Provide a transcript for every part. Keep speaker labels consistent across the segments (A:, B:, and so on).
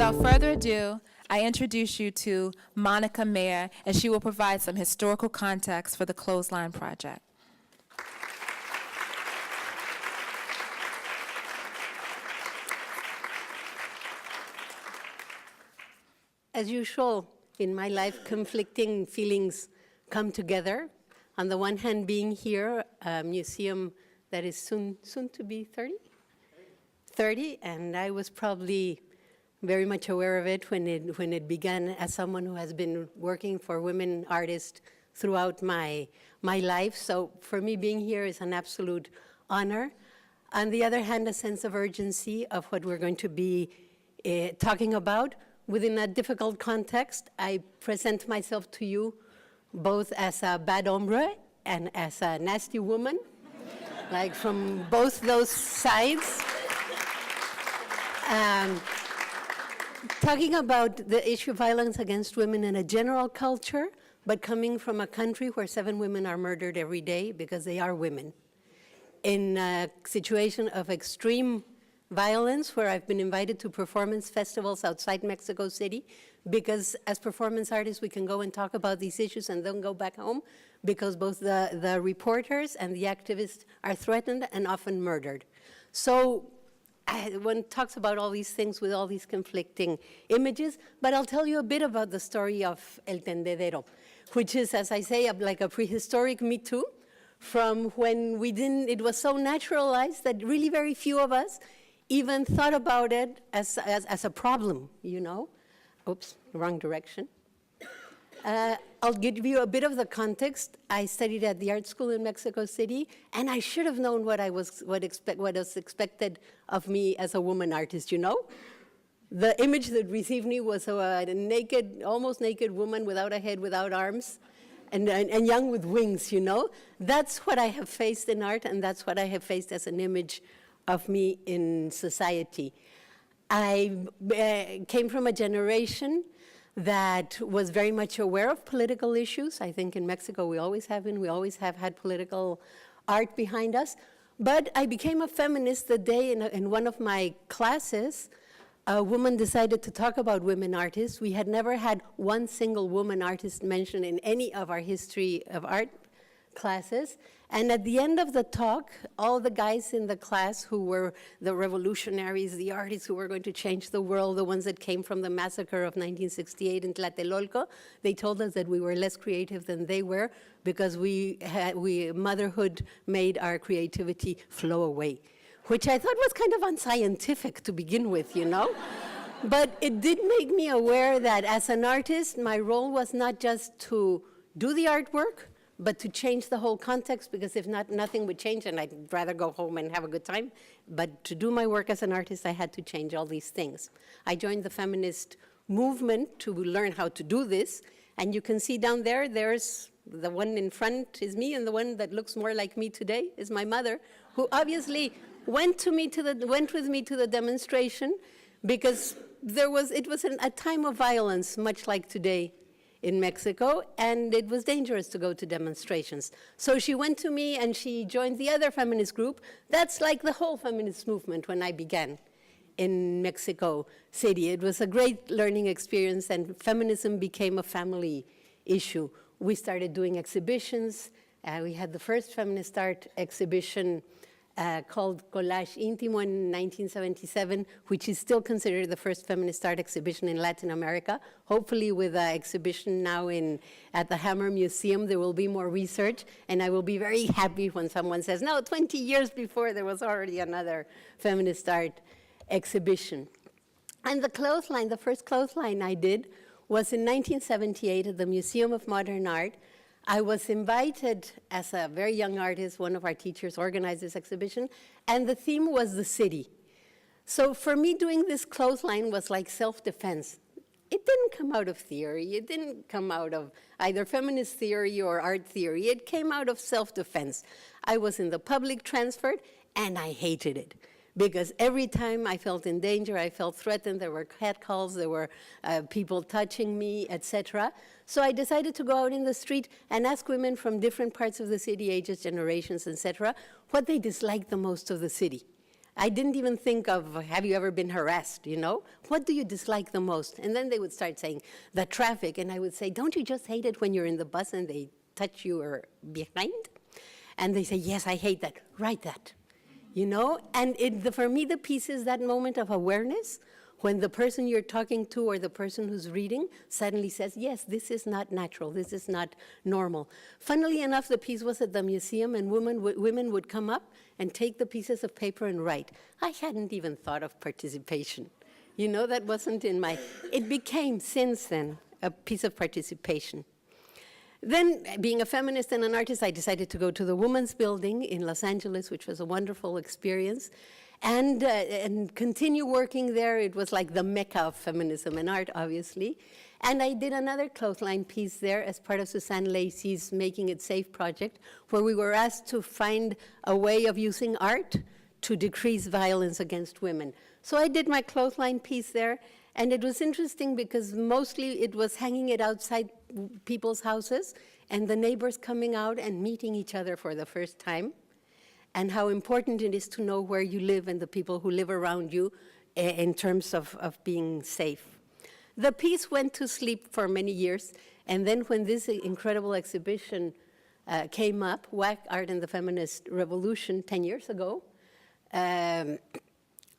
A: without further ado, I introduce you to Monica Mayer, and she will provide some historical context for the Clothesline Project.
B: As usual, in my life, conflicting feelings come together. On the one hand, being here, a museum that is soon to be 30, and I was probably very much aware of it when it began, as someone who has been working for women artists throughout my life. So for me, being here is an absolute honor. On the other hand, a sense of urgency of what we're going to be talking about. Within a difficult context, I present myself to you both as a bad hombre and as a nasty woman, like from both those sides. Talking about the issue of violence against women in a general culture, but coming from a country where 7 women are murdered every day because they are women. In a situation of extreme violence, where I've been invited to performance festivals outside Mexico City, because as performance artists, we can go and talk about these issues and then go back home, because both the reporters and the activists are threatened and often murdered. So one talks about all these things with all these conflicting images, but I'll tell you a bit about the story of El Tendedero, which is, as I say, like a prehistoric Me Too, from when it was so naturalized that really very few of us even thought about it as a problem, you know? Oops, wrong direction. I'll give you a bit of the context. I studied at the art school in Mexico City, and I should have known what was expected of me as a woman artist, you know? The image that received me was a naked, almost naked woman without a head, without arms, and young with wings, you know? That's what I have faced in art, and that's what I have faced as an image of me in society. I came from a generation that was very much aware of political issues. I think in Mexico we always have been, we always have had political art behind us. But I became a feminist the day in one of my classes, a woman decided to talk about women artists. We had never had one single woman artist mentioned in any of our history of art classes. And at the end of the talk, all the guys in the class who were the revolutionaries, the artists who were going to change the world, the ones that came from the massacre of 1968 in Tlatelolco, they told us that we were less creative than they were because motherhood made our creativity flow away, which I thought was kind of unscientific to begin with, you know? But it did make me aware that as an artist, my role was not just to do the artwork, but to change the whole context, because if not, nothing would change, and I'd rather go home and have a good time. But to do my work as an artist, I had to change all these things. I joined the feminist movement to learn how to do this, and you can see down there, there's the one in front is me, and the one that looks more like me today is my mother, who obviously went with me to the demonstration, because it was a time of violence, much like today in Mexico, and it was dangerous to go to demonstrations. So she went to me and she joined the other feminist group. That's like the whole feminist movement when I began in Mexico City. It was a great learning experience, and feminism became a family issue. We started doing exhibitions. We had the first feminist art exhibition called Collage Intimo in 1977, which is still considered the first feminist art exhibition in Latin America. Hopefully with an exhibition now at the Hammer Museum, there will be more research, and I will be very happy when someone says, no, 20 years before there was already another feminist art exhibition. And the first clothesline I did was in 1978 at the Museum of Modern Art. I was invited as a very young artist. One of our teachers organized this exhibition, and the theme was the city. So for me, doing this clothesline was like self-defense. It didn't come out of theory. It didn't come out of either feminist theory or art theory. It came out of self-defense. I was in the public transport, and I hated it, because every time I felt in danger, I felt threatened. There were catcalls, there were people touching me, etc. So I decided to go out in the street and ask women from different parts of the city, ages, generations, etc., what they disliked the most of the city. I didn't even think of, have you ever been harassed, you know? What do you dislike the most? And then they would start saying, the traffic. And I would say, don't you just hate it when you're in the bus and they touch you or behind? And they say, yes, I hate that. Write that, you know? And for me, the piece is that moment of awareness when the person you're talking to or the person who's reading suddenly says, yes, this is not natural, this is not normal. Funnily enough, the piece was at the museum and women would come up and take the pieces of paper and write. I hadn't even thought of participation. You know, that wasn't in my, it became since then a piece of participation. Then, being a feminist and an artist, I decided to go to the Women's Building in Los Angeles, which was a wonderful experience, and continue working there. It was like the mecca of feminism and art, obviously. And I did another clothesline piece there as part of Suzanne Lacey's Making It Safe project, where we were asked to find a way of using art to decrease violence against women. So I did my clothesline piece there, and it was interesting because mostly it was hanging it outside people's houses and the neighbors coming out and meeting each other for the first time, and how important it is to know where you live and the people who live around you in terms of being safe. The piece went to sleep for many years, and then when this incredible exhibition came up, WAC Art and the Feminist Revolution, 10 years ago, I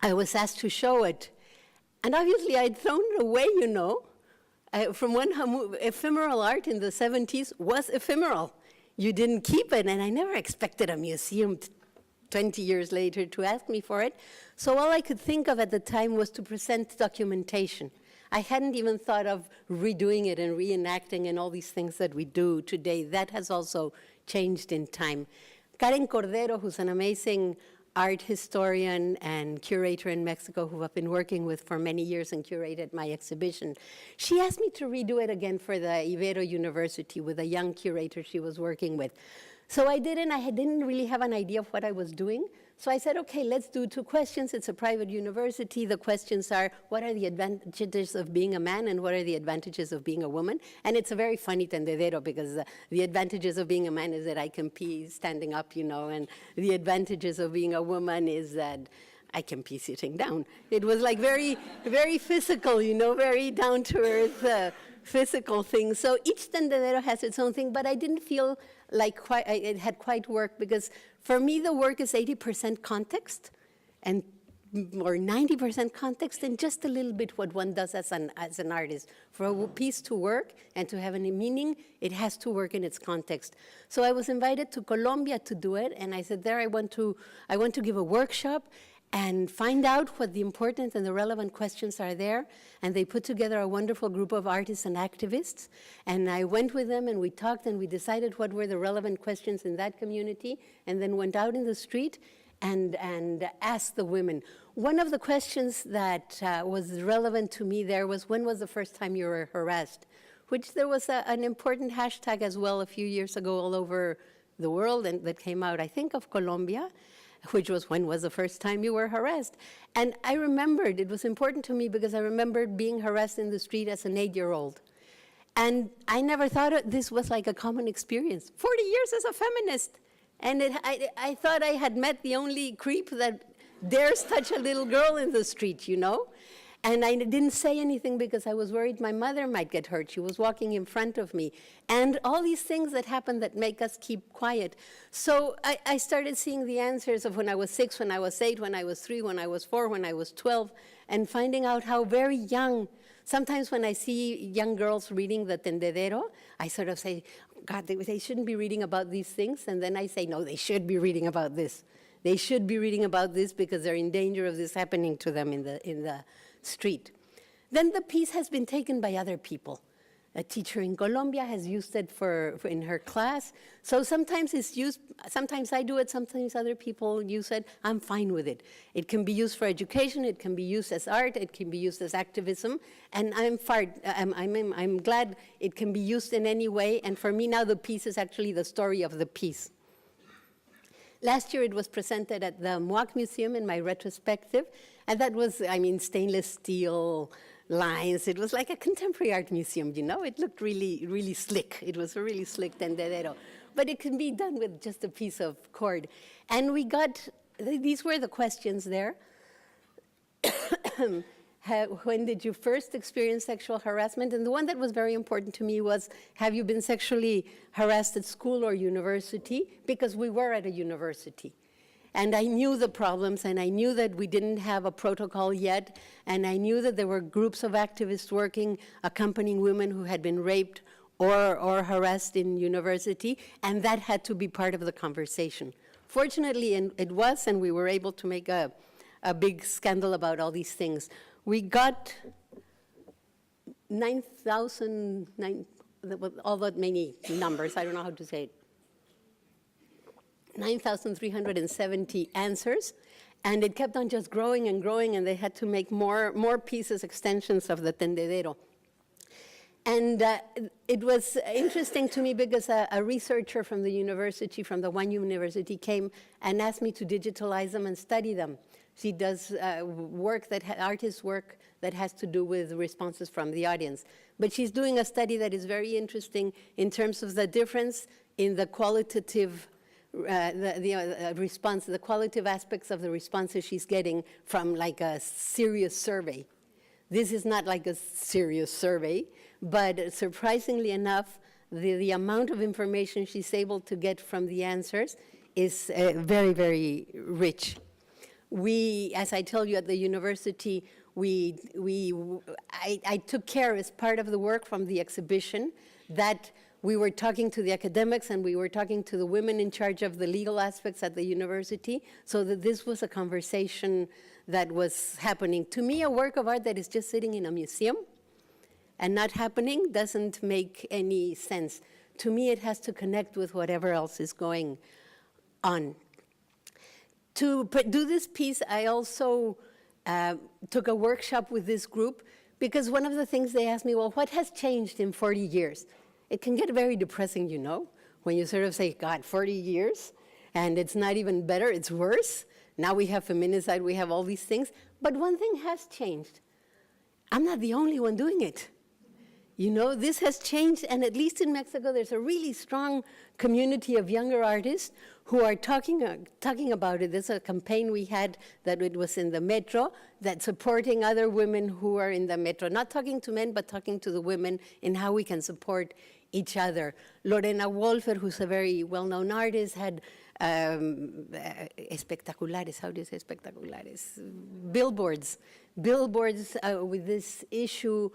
B: was asked to show it. And obviously I'd thrown it away, you know. From one ephemeral art in the 70s was ephemeral. You didn't keep it, and I never expected a museum 20 years later to ask me for it. So all I could think of at the time was to present documentation. I hadn't even thought of redoing it and reenacting and all these things that we do today. That has also changed in time. Karen Cordero, who's an amazing art historian and curator in Mexico who I've been working with for many years and curated my exhibition, she asked me to redo it again for the Ibero University with a young curator she was working with. So I did, and I didn't really have an idea of what I was doing. So I said, okay, let's do 2 questions. It's a private university. The questions are, what are the advantages of being a man and what are the advantages of being a woman? And it's a very funny tendedero because the advantages of being a man is that I can pee standing up, you know, and the advantages of being a woman is that I can pee sitting down. It was like very, very physical, you know, very down-to-earth physical things. So each tendedero has its own thing, but I didn't feel like it had quite worked because for me the work is 80% context and or 90% context and just a little bit what one does as an artist. For a piece to work and to have any meaning, it has to work in its context. So I was invited to Colombia to do it, and I said there I want to give a workshop and find out what the important and the relevant questions are there. And they put together a wonderful group of artists and activists. And I went with them and we talked and we decided what were the relevant questions in that community, and then went out in the street and asked the women. One of the questions that was relevant to me there was, when was the first time you were harassed? Which there was an important hashtag as well a few years ago all over the world, and that came out, I think, of Colombia, which was, when was the first time you were harassed? And I remembered, it was important to me because I remembered being harassed in the street as an 8-year-old. And I never thought this was like a common experience. 40 years as a feminist. And I thought I had met the only creep that dares touch a little girl in the street, you know? And I didn't say anything because I was worried my mother might get hurt. She was walking in front of me. And all these things that happen that make us keep quiet. So I started seeing the answers of when I was 6, when I was 8, when I was 3, when I was 4, when I was 12, and finding out how very young. Sometimes when I see young girls reading the tendedero, I sort of say, God, they shouldn't be reading about these things. And then I say, no, they should be reading about this. They should be reading about this because they're in danger of this happening to them in the street. Then the piece has been taken by other people. A teacher in Colombia has used it in her class. So sometimes it's used, sometimes I do it, sometimes other people use it. I'm fine with it. It can be used for education, it can be used as art, it can be used as activism, and I'm glad it can be used in any way, and for me now the piece is actually the story of the piece. Last year it was presented at the MOAC Museum in my retrospective, and that was, stainless steel lines. It was like a contemporary art museum, you know? It looked really, really slick. It was a really slick tendedero. But it can be done with just a piece of cord. And we got these were the questions there. When did you first experience sexual harassment? And the one that was very important to me was, have you been sexually harassed at school or university? Because we were at a university. And I knew the problems, and I knew that we didn't have a protocol yet, and I knew that there were groups of activists working, accompanying women who had been raped or harassed in university, and that had to be part of the conversation. Fortunately, it was, and we were able to make a big scandal about all these things. We got 9,000, all that many numbers, I don't know how to say it, 9,370 answers, and it kept on just growing and growing, and they had to make more pieces, extensions of the tendedero. And it was interesting to me because a researcher from the university, from the One University, came and asked me to digitalize them and study them. She does artist work that has to do with responses from the audience. But she's doing a study that is very interesting in terms of the difference in the qualitative response, the qualitative aspects of the responses she's getting from like a serious survey. This is not like a serious survey, but surprisingly enough, the amount of information she's able to get from the answers is very, very rich. We, as I told you at the university, I took care as part of the work from the exhibition that we were talking to the academics and we were talking to the women in charge of the legal aspects at the university, so that this was a conversation that was happening. To me, a work of art that is just sitting in a museum and not happening doesn't make any sense. To me, it has to connect with whatever else is going on. To do this piece, I also took a workshop with this group, because one of the things they asked me, well, what has changed in 40 years? It can get very depressing, you know, when you sort of say, God, 40 years, and it's not even better, it's worse. Now we have feminicide, we have all these things. But one thing has changed. I'm not the only one doing it. You know, this has changed, and at least in Mexico, there's a really strong community of younger artists who are talking about it. There's a campaign we had that it was in the metro, that supporting other women who are in the metro, not talking to men, but talking to the women in how we can support each other. Lorena Wolfer, who's a very well-known artist, had espectaculares, how do you say espectaculares? Billboards with this issue.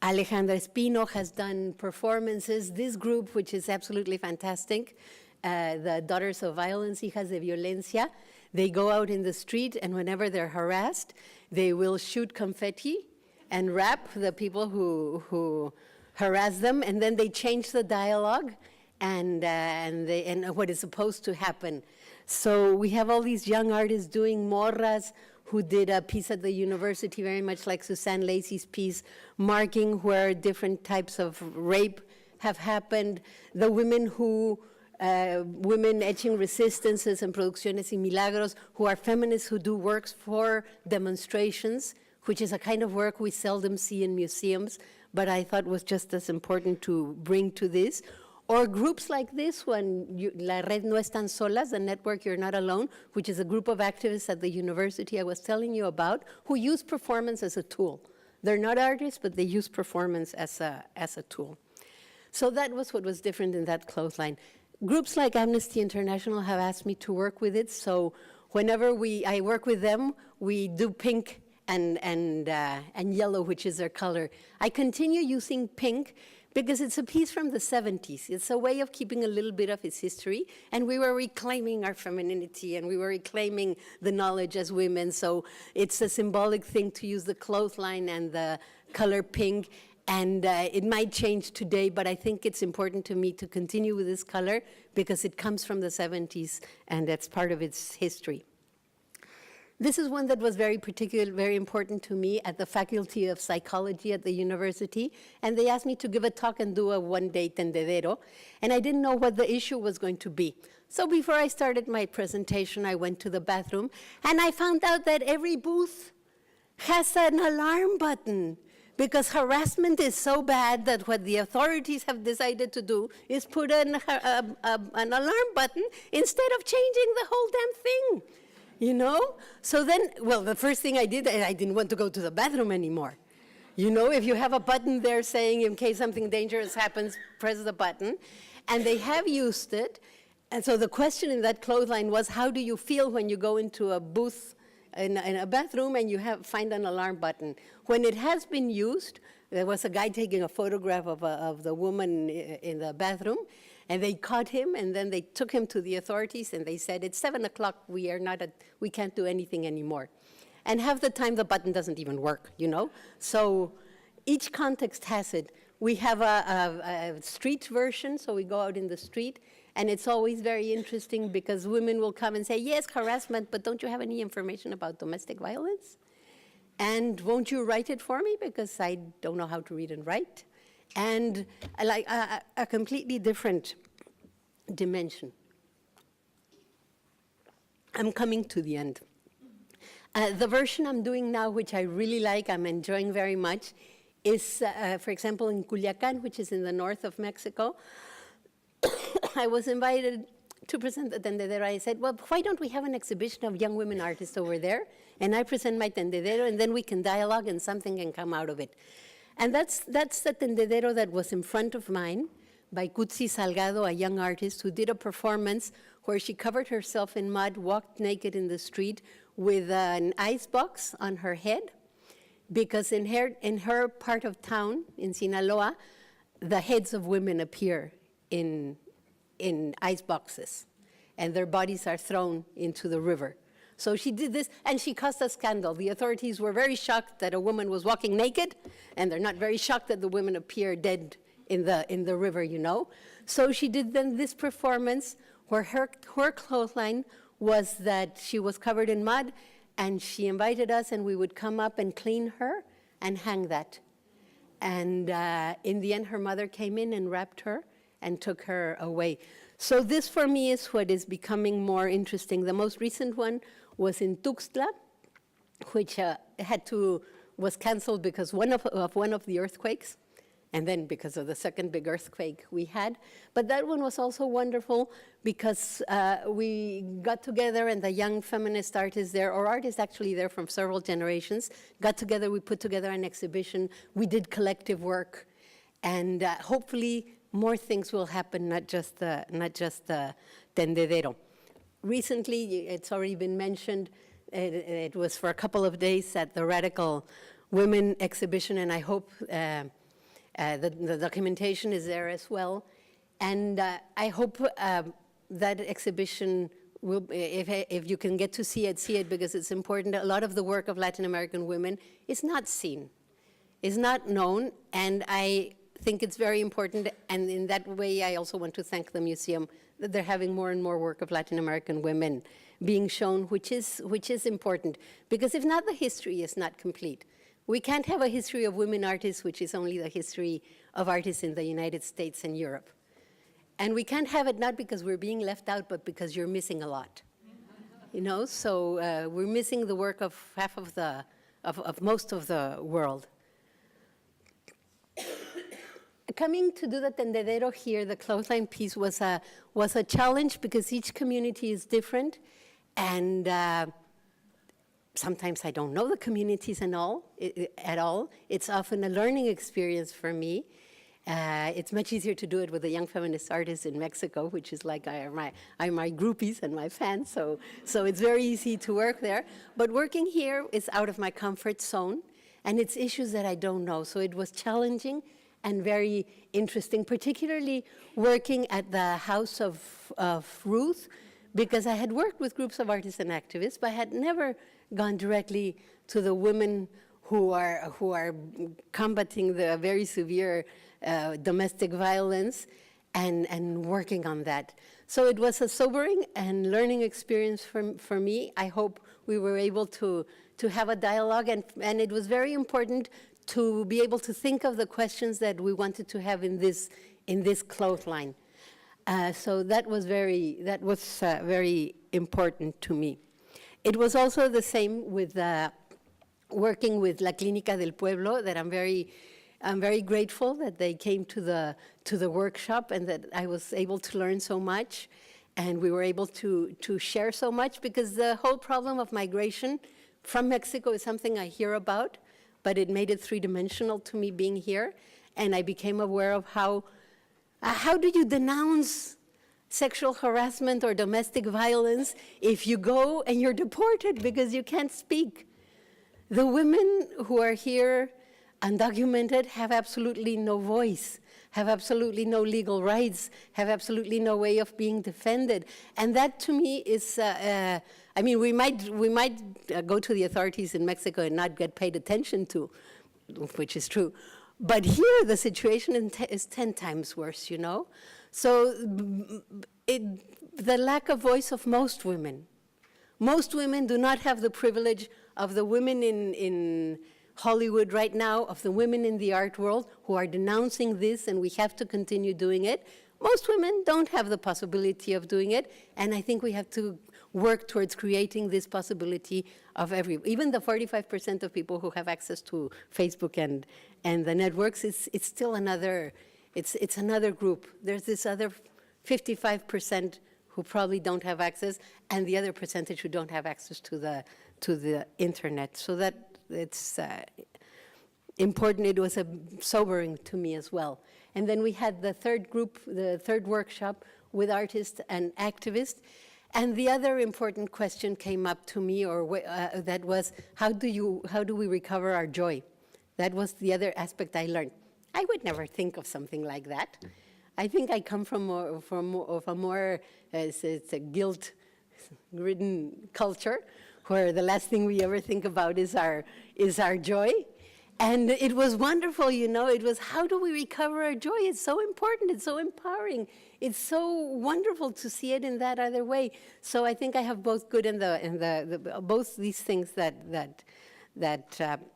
B: Alejandra Espino has done performances. This group, which is absolutely fantastic, the Daughters of Violence, Hijas de Violencia, they go out in the street, and whenever they're harassed, they will shoot confetti and rap the people who harass them, and then they change the dialogue and what is supposed to happen. So we have all these young artists doing morras, who did a piece at the university, very much like Suzanne Lacey's piece, marking where different types of rape have happened. The women women etching resistances and Producciones y Milagros, who are feminists who do works for demonstrations, which is a kind of work we seldom see in museums, but I thought was just as important to bring to this. Or groups like this one, La Red No Están Solas, the network You're Not Alone, which is a group of activists at the university I was telling you about, who use performance as a tool. They're not artists, but they use performance as a tool. So that was what was different in that clothesline. Groups like Amnesty International have asked me to work with it, so whenever I work with them, we do pink and yellow, which is their color. I continue using pink because it's a piece from the 70s. It's a way of keeping a little bit of its history, and we were reclaiming our femininity, and we were reclaiming the knowledge as women, so it's a symbolic thing to use the clothesline and the color pink, and it might change today, but I think it's important to me to continue with this color because it comes from the 70s, and that's part of its history. This is one that was very important to me at the Faculty of Psychology at the university, and they asked me to give a talk and do a one-day tendedero, and I didn't know what the issue was going to be. So before I started my presentation, I went to the bathroom, and I found out that every booth has an alarm button, because harassment is so bad that what the authorities have decided to do is put an alarm button instead of changing the whole damn thing. you know? So then, well, the first thing I did, I didn't want to go to the bathroom anymore. You know, if you have a button there saying, in case something dangerous happens, press the button. And they have used it. And so the question in that clothesline was, how do you feel when you go into a booth in a bathroom and you find an alarm button? When it has been used, there was a guy taking a photograph of the woman in the bathroom, and they caught him, and then they took him to the authorities, and they said, it's 7 o'clock, we can't do anything anymore. And half the time, the button doesn't even work, you know? So each context has it. We have a street version, so we go out in the street, and it's always very interesting because women will come and say, yes, harassment, but don't you have any information about domestic violence? And won't you write it for me, because I don't know how to read and write? And like a completely different dimension. I'm coming to the end. The version I'm doing now, which I really like, I'm enjoying very much, is, for example, in Culiacan, which is in the north of Mexico. I was invited to present the tendedero. I said, well, why don't we have an exhibition of young women artists over there? And I present my tendedero, and then we can dialogue, and something can come out of it. And that's the tendedero that was in front of mine by Kutsi Salgado, a young artist who did a performance where she covered herself in mud, walked naked in the street with an ice box on her head, because in her part of town, in Sinaloa, the heads of women appear in ice boxes, and their bodies are thrown into the river. So she did this, and she caused a scandal. The authorities were very shocked that a woman was walking naked, and they're not very shocked that the women appear dead in the river, you know. So she did then this performance where her clothesline was that she was covered in mud, and she invited us, and we would come up and clean her and hang that. And in the end, her mother came in and wrapped her and took her away. So this, for me, is what is becoming more interesting. The most recent one was in Tuxtla, which was canceled because of one of the earthquakes, and then because of the second big earthquake we had. But that one was also wonderful because we got together, and the young feminist artists there, or artists actually there from several generations, got together, we put together an exhibition, we did collective work, and hopefully more things will happen, not just the tendedero. Recently, it's already been mentioned, it was for a couple of days at the Radical Women exhibition, and I hope the documentation is there as well. And I hope that exhibition will, if you can get to see it, because it's important. A lot of the work of Latin American women is not seen, is not known, and I think it's very important, and in that way I also want to thank the museum that they're having more and more work of Latin American women being shown, which is important, because if not, the history is not complete. We can't have a history of women artists which is only the history of artists in the United States and Europe. And we can't have it not because we're being left out, but because you're missing a lot. You know, so we're missing the work of of most of the world. Coming to do the tendedero here, the clothesline piece was a challenge because each community is different, and sometimes I don't know the communities at all. It's often a learning experience for me. It's much easier to do it with the young feminist artists in Mexico, which is like my groupies and my fans, so it's very easy to work there. But working here is out of my comfort zone, and it's issues that I don't know, so it was challenging and very interesting, particularly working at the House of Ruth, because I had worked with groups of artists and activists, but I had never gone directly to the women who are combating the very severe domestic violence and working on that. So it was a sobering and learning experience for me. I hope we were able to have a dialogue, and it was very important to be able to think of the questions that we wanted to have in this clothesline. So that was very important to me. It was also the same with working with La Clínica del Pueblo, that I'm very grateful that they came to the workshop and that I was able to learn so much. And we were able to share so much because the whole problem of migration from Mexico is something I hear about, but it made it three-dimensional to me being here. And I became aware of how do you denounce sexual harassment or domestic violence if you go and you're deported because you can't speak? The women who are here undocumented have absolutely no voice, have absolutely no legal rights, have absolutely no way of being defended. And that to me is, I mean, we might go to the authorities in Mexico and not get paid attention to, which is true. But here the situation is 10 times worse, you know? So the lack of voice of most women do not have the privilege of the women in Hollywood right now, of the women in the art world who are denouncing this, and we have to continue doing it. Most women don't have the possibility of doing it, and I think we have to work towards creating this possibility of even the 45% of people who have access to Facebook and the networks, it's still another, it's another group. There's this other 55% who probably don't have access, and the other percentage who don't have access to the internet. So that it's important. It was sobering to me as well. And then we had the third group, the third workshop with artists and activists. And the other important question came up to me, that was, how do we recover our joy? That was the other aspect I learned. I would never think of something like that. I think I come from a more it's a guilt-ridden culture, where the last thing we ever think about is our joy. And it was wonderful, you know, it was, how do we recover our joy? It's so important, it's so empowering. It's so wonderful to see it in that other way. So I think I have both good and both these things that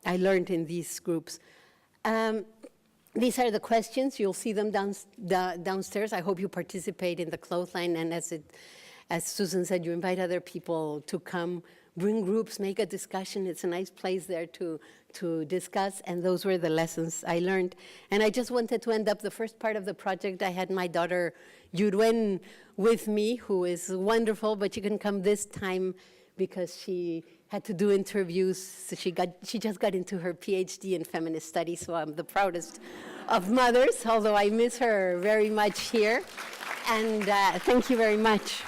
B: I learned in these groups. These are the questions. You'll see them downstairs. I hope you participate in the clothesline, and as Susan said, you invite other people to come, bring groups, make a discussion. It's a nice place there to discuss, and those were the lessons I learned. And I just wanted to end up the first part of the project. I had my daughter Yuruen with me, who is wonderful, but she couldn't come this time because she had to do interviews. So she just got into her PhD in feminist studies, so I'm the proudest of mothers, although I miss her very much here. And thank you very much.